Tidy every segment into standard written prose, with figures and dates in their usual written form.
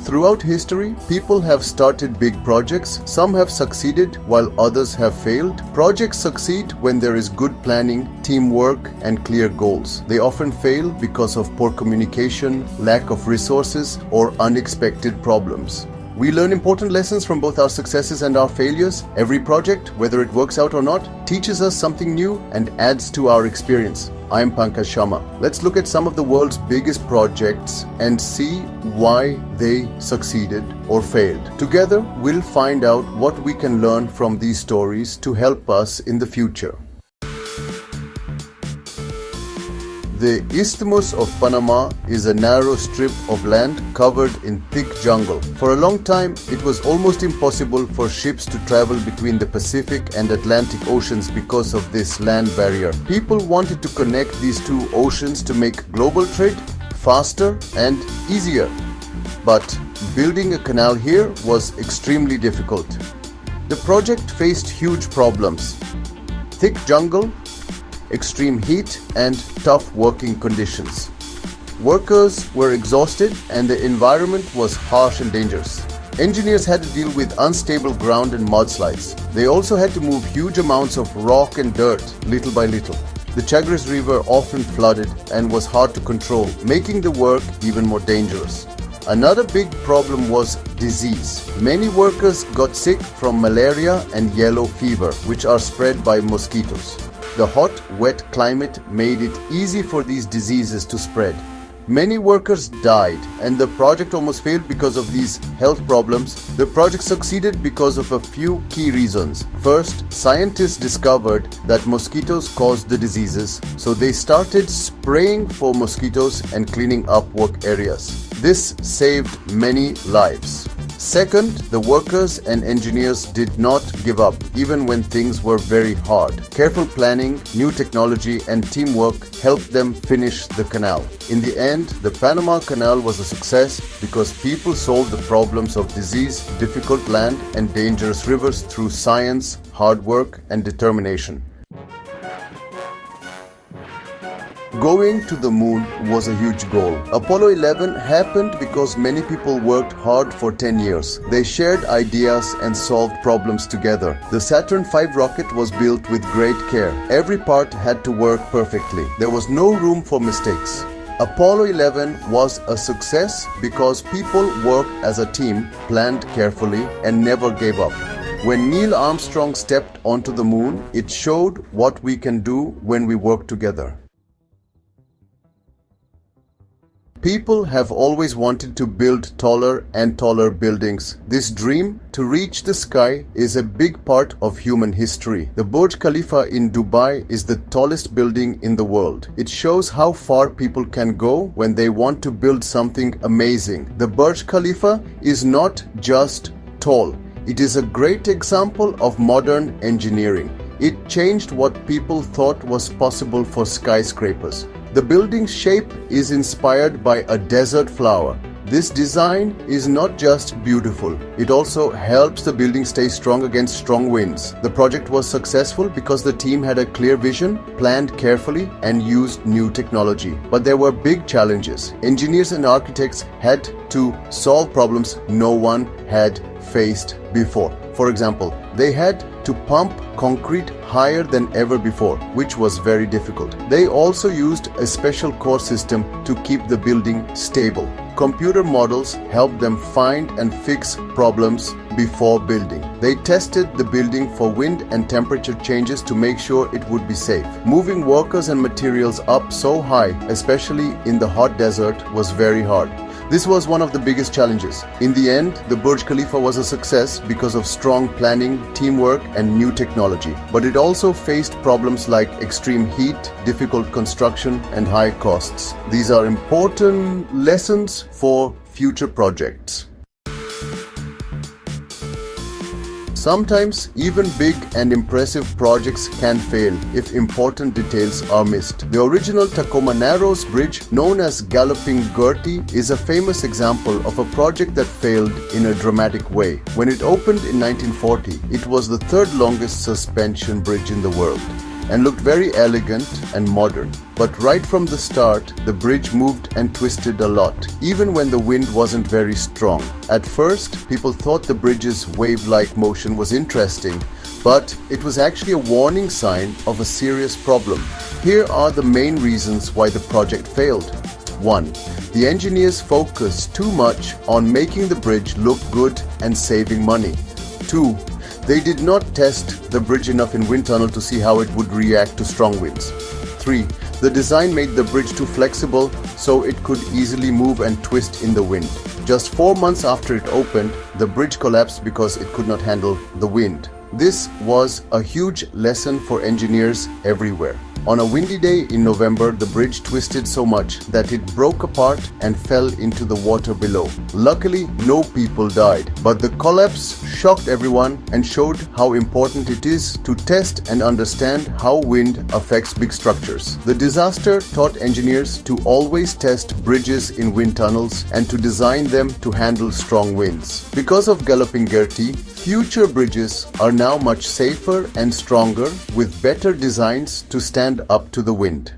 Throughout history, people have started big projects. Some have succeeded while others have failed. Projects succeed when there is good planning, teamwork, and clear goals. They often fail because of poor communication, lack of resources, or unexpected problems. We learn important lessons from both our successes and our failures. Every project, whether it works out or not, teaches us something new and adds to our experience. I am Pankaj Sharma. Let's look at some of the world's biggest projects and see why they succeeded or failed. Together, we'll find out what we can learn from these stories to help us in the future. The Isthmus of Panama is a narrow strip of land covered in thick jungle. For a long time, it was almost impossible for ships to travel between the Pacific and Atlantic Oceans because of this land barrier. People wanted to connect these two oceans to make global trade faster and easier. But building a canal here was extremely difficult. The project faced huge problems: thick jungle, extreme heat, and tough working conditions. Workers were exhausted and the environment was harsh and dangerous. Engineers had to deal with unstable ground and mudslides. They also had to move huge amounts of rock and dirt little by little. The Chagres River often flooded and was hard to control, making the work even more dangerous. Another big problem was disease. Many workers got sick from malaria and yellow fever, which are spread by mosquitoes. The hot, wet climate made it easy for these diseases to spread. Many workers died, and the project almost failed because of these health problems. The project succeeded because of a few key reasons. First, scientists discovered that mosquitoes caused the diseases, so they started spraying for mosquitoes and cleaning up work areas. This saved many lives. Second, the workers and engineers did not give up, even when things were very hard. Careful planning, new technology, and teamwork helped them finish the canal. In the end, the Panama Canal was a success because people solved the problems of disease, difficult land, and dangerous rivers through science, hard work, and determination. Going to the moon was a huge goal. Apollo 11 happened because many people worked hard for 10 years. They shared ideas and solved problems together. The Saturn V rocket was built with great care. Every part had to work perfectly. There was no room for mistakes. Apollo 11 was a success because people worked as a team, planned carefully, and never gave up. When Neil Armstrong stepped onto the moon, it showed what we can do when we work together. People have always wanted to build taller and taller buildings. This dream to reach the sky is a big part of human history. The Burj Khalifa in Dubai is the tallest building in the world. It shows how far people can go when they want to build something amazing. The Burj Khalifa is not just tall. It is a great example of modern engineering. It changed what people thought was possible for skyscrapers. The building's shape is inspired by a desert flower. This design is not just beautiful, it also helps the building stay strong against strong winds. The project was successful because the team had a clear vision, planned carefully, and used new technology. But there were big challenges. Engineers and architects had to solve problems no one had faced before. For example, they had to pump concrete higher than ever before, which was very difficult. They also used a special core system to keep the building stable. Computer models helped them find and fix problems before building. They tested the building for wind and temperature changes to make sure it would be safe. Moving workers and materials up so high, especially in the hot desert, was very hard. This was one of the biggest challenges. In the end, the Burj Khalifa was a success because of strong planning, teamwork, and new technology. But it also faced problems like extreme heat, difficult construction, and high costs. These are important lessons for future projects. Sometimes even big and impressive projects can fail if important details are missed. The original Tacoma Narrows Bridge, known as Galloping Gertie, is a famous example of a project that failed in a dramatic way. When it opened in 1940, it was the third longest suspension bridge in the world. and looked very elegant and modern. But right from the start, the bridge moved and twisted a lot, even when the wind wasn't very strong. At first, people thought the bridge's wave-like motion was interesting, but it was actually a warning sign of a serious problem. Here are the main reasons why the project failed. 1. The engineers focused too much on making the bridge look good and saving money. 2. They did not test the bridge enough in wind tunnel to see how it would react to strong winds. 3. The design made the bridge too flexible so it could easily move and twist in the wind. Just 4 months after it opened, the bridge collapsed because it could not handle the wind. This was a huge lesson for engineers everywhere. On a windy day in November, the bridge twisted so much that it broke apart and fell into the water below. Luckily, no people died, but the collapse shocked everyone and showed how important it is to test and understand how wind affects big structures. The disaster taught engineers to always test bridges in wind tunnels and to design them to handle strong winds. Because of Galloping Gertie, future bridges are now much safer and stronger with better designs to stand up to the wind.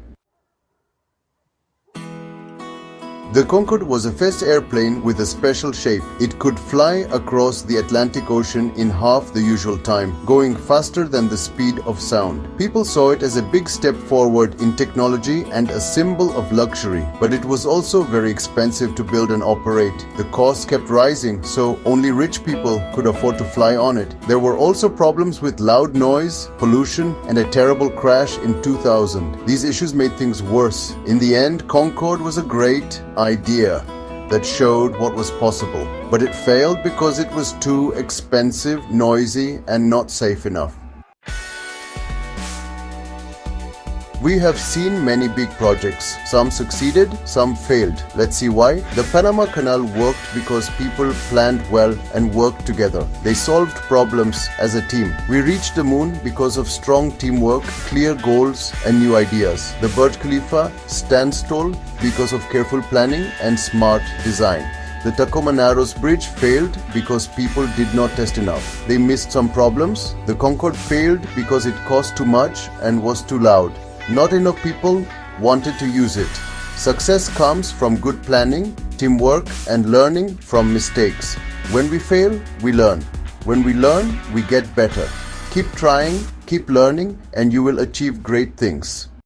The Concorde was a first airplane with a special shape. It could fly across the Atlantic Ocean in half the usual time, going faster than the speed of sound. People saw it as a big step forward in technology and a symbol of luxury, but it was also very expensive to build and operate. The cost kept rising, so only rich people could afford to fly on it. There were also problems with loud noise, pollution, and a terrible crash in 2000. These issues made things worse. In the end, Concorde was a great idea that showed what was possible, but it failed because it was too expensive, noisy, and not safe enough. We have seen many big projects. Some succeeded, some failed. Let's see why. The Panama Canal worked because people planned well and worked together. They solved problems as a team. We reached the moon because of strong teamwork, clear goals, and new ideas. The Burj Khalifa stands tall because of careful planning and smart design. The Tacoma Narrows Bridge failed because people did not test enough. They missed some problems. The Concorde failed because it cost too much and was too loud. Not enough people wanted to use it. Success comes from good planning, teamwork, and learning from mistakes. When we fail, we learn. When we learn, we get better. Keep trying, keep learning, and you will achieve great things.